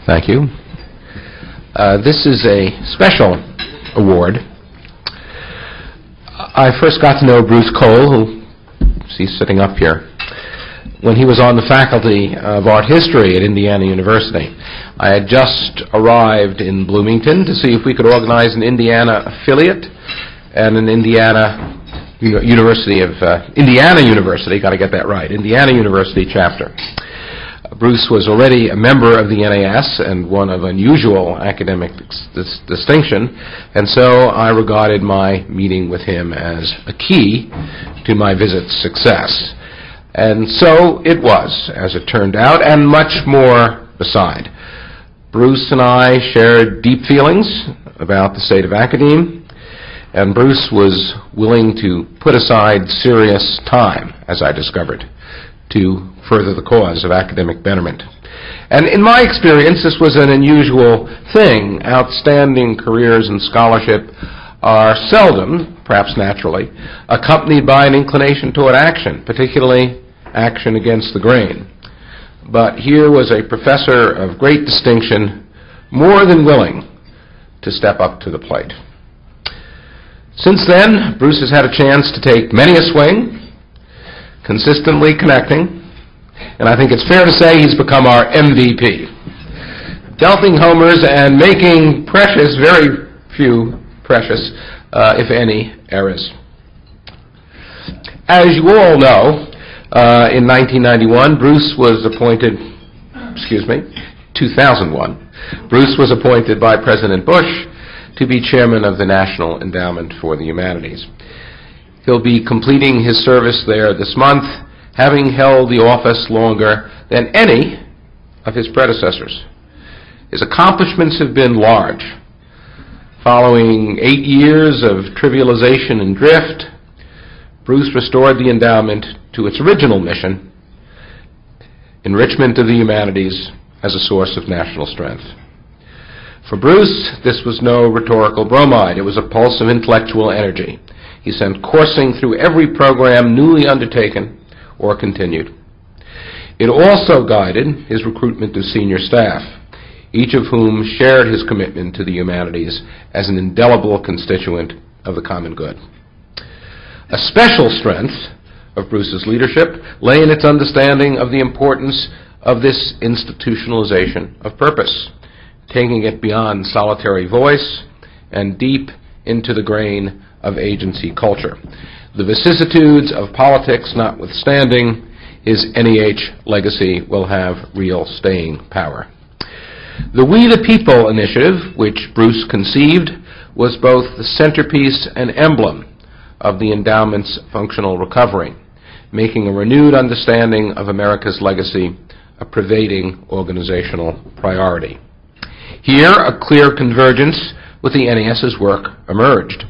Thank you. This is a special award. I first got to know Bruce Cole, who he's sitting up here, when he was on the faculty of art history at Indiana University. I had just arrived in Bloomington to see if we could organize an Indiana affiliate and an Indiana University, got to get that right, Indiana University chapter. Bruce was already a member of the NAS and one of unusual academic distinction, and so I regarded my meeting with him as a key to my visit's success. And so it was, as it turned out, and much more beside. Bruce and I shared deep feelings about the state of academe, and Bruce was willing to put aside serious time, as I discovered, to further the cause of academic betterment. And in my experience, this was an unusual thing. Outstanding careers in scholarship are seldom, perhaps naturally, accompanied by an inclination toward action, particularly action against the grain. But here was a professor of great distinction, more than willing to step up to the plate. Since then, Bruce has had a chance to take many a swing, consistently connecting, and I think it's fair to say he's become our MVP, delving homers and making precious, very few precious, if any, errors. As you all know, in 1991, 2001, Bruce was appointed by President Bush to be chairman of the National Endowment for the Humanities. He'll be completing his service there this month, having held the office longer than any of his predecessors. His accomplishments have been large. Following 8 years of trivialization and drift, Bruce restored the endowment to its original mission, enrichment of the humanities as a source of national strength. For Bruce, this was no rhetorical bromide. It was a pulse of intellectual energy. He sent coursing through every program newly undertaken or continued. It also guided his recruitment of senior staff, each of whom shared his commitment to the humanities as an indelible constituent of the common good. A special strength of Bruce's leadership lay in its understanding of the importance of this institutionalization of purpose, taking it beyond solitary voice and deep into the grain of agency culture. The vicissitudes of politics notwithstanding, his NEH legacy will have real staying power. The We the People initiative, which Bruce conceived, was both the centerpiece and emblem of the endowment's functional recovery, making a renewed understanding of America's legacy a pervading organizational priority. Here, a clear convergence with the NAS's work emerged.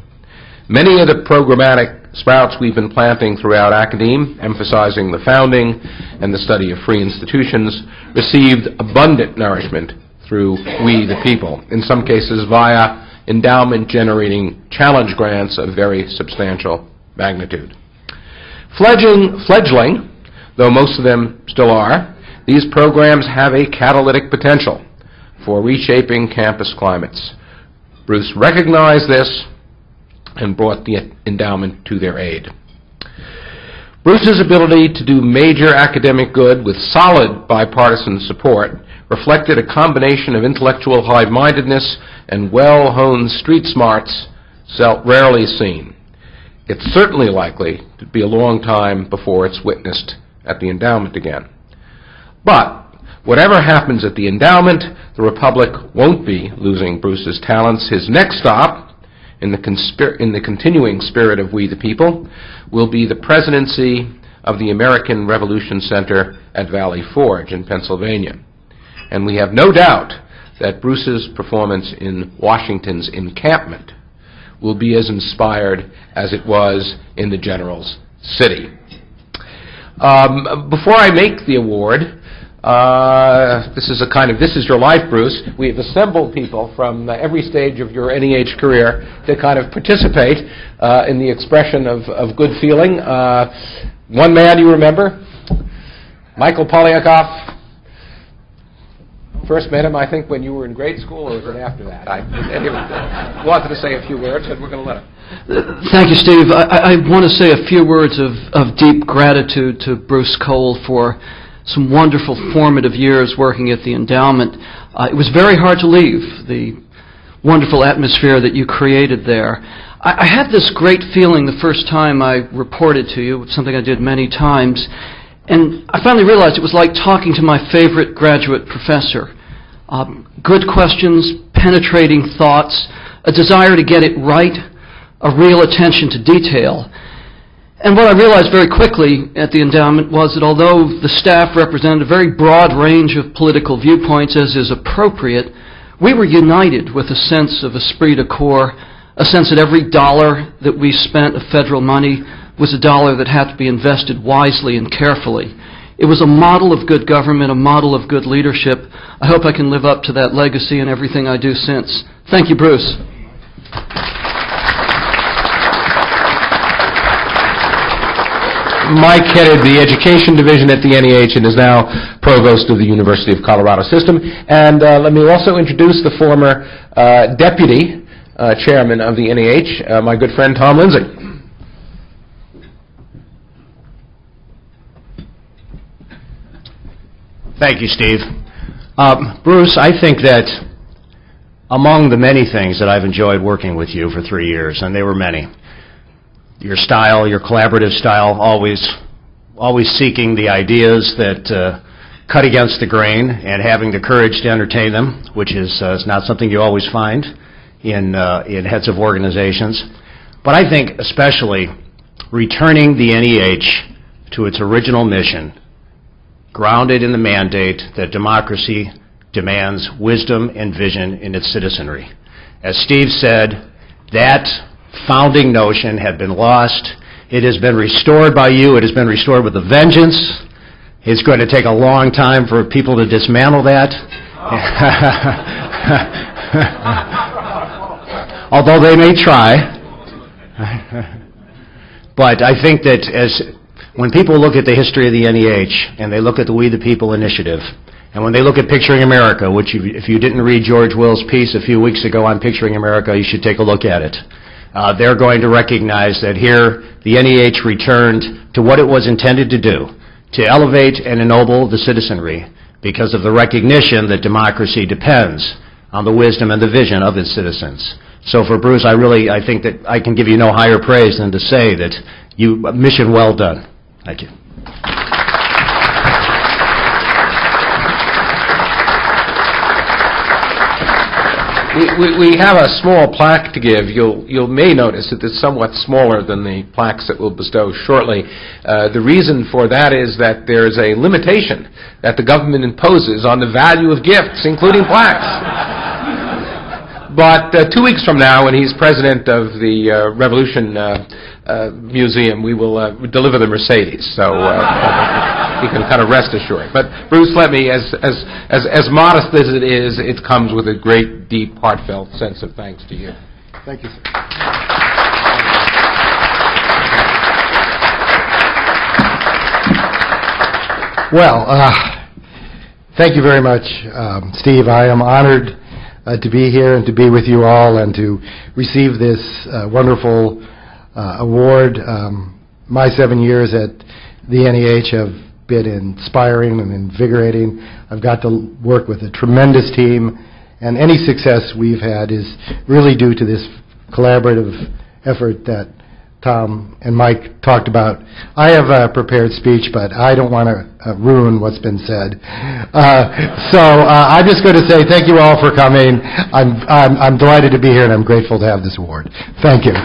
Many of the programmatic sprouts we've been planting throughout academe, emphasizing the founding and the study of free institutions, received abundant nourishment through We the People, in some cases via endowment-generating challenge grants of very substantial magnitude. Fledgling, though most of them still are, these programs have a catalytic potential for reshaping campus climates. Bruce recognized this and brought the endowment to their aid. Bruce's ability to do major academic good with solid bipartisan support reflected a combination of intellectual high-mindedness and well-honed street smarts rarely seen. It's certainly likely to be a long time before it's witnessed at the endowment again. But whatever happens at the endowment, the Republic won't be losing Bruce's talents. His next stop, in the continuing spirit of We the People, will be the presidency of the American Revolution Center at Valley Forge in Pennsylvania. And we have no doubt that Bruce's performance in Washington's encampment will be as inspired as it was in the General's city. Before I make the award, this is your life, Bruce. We've assembled people from every stage of your NEH career to kind of participate in the expression of good feeling. One man you remember? Michael Polyakov? first met him, I think, when you were in grade school, or was it after that? I wanted to say a few words, and we're going to let him. Thank you, Steve. I want to say a few words of deep gratitude to Bruce Cole for some wonderful formative years working at the endowment. It was very hard to leave the wonderful atmosphere that you created there. I had this great feeling the first time I reported to you, something I did many times, and I finally realized it was like talking to my favorite graduate professor. Good questions, penetrating thoughts, a desire to get it right, a real attention to detail. And what I realized very quickly at the endowment was that although the staff represented a very broad range of political viewpoints, as is appropriate, we were united with a sense of esprit de corps, a sense that every dollar that we spent of federal money was a dollar that had to be invested wisely and carefully. It was a model of good government, a model of good leadership. I hope I can live up to that legacy in everything I do since. Thank you, Bruce. Mike headed the Education Division at the NEH and is now Provost of the University of Colorado System. And let me also introduce the former Deputy Chairman of the NEH, my good friend Tom Lindsay. Thank you, Steve. Bruce, I think that among the many things that I've enjoyed working with you for 3 years, and they were many, your style, your collaborative style, always seeking the ideas that cut against the grain and having the courage to entertain them, which is not something you always find in heads of organizations. But I think especially returning the NEH to its original mission, grounded in the mandate that democracy demands wisdom and vision in its citizenry. As Steve said, that founding notion had been lost. It has been restored by you. It has been restored with a vengeance. It's going to take a long time for people to dismantle that. Although they may try. But I think that when people look at the history of the NEH and they look at the We the People initiative, and when they look at Picturing America, which if you didn't read George Will's piece a few weeks ago on Picturing America, you should take a look at it. They're going to recognize that here the NEH returned to what it was intended to do, to elevate and ennoble the citizenry because of the recognition that democracy depends on the wisdom and the vision of its citizens. So for Bruce, I think that I can give you no higher praise than to say that mission well done. Thank you. We have a small plaque to give. You may notice that it's somewhat smaller than the plaques that we'll bestow shortly. The reason for that is that there's a limitation that the government imposes on the value of gifts, including plaques. But 2 weeks from now, when he's president of the Revolution Museum, we will deliver the Mercedes. So you can kind of rest assured. But Bruce, let me, as modest as it is, it comes with a great, deep, heartfelt sense of thanks to you. Thank you, sir. Well, thank you very much, Steve. I am honored to be here and to be with you all and to receive this wonderful award. My 7 years at the NEH have been inspiring and invigorating. I've got to work with a tremendous team, and any success we've had is really due to this collaborative effort that Tom and Mike talked about. I have a prepared speech, but I don't want to ruin what's been said. So I'm just going to say thank you all for coming. I'm delighted to be here, and I'm grateful to have this award. Thank you.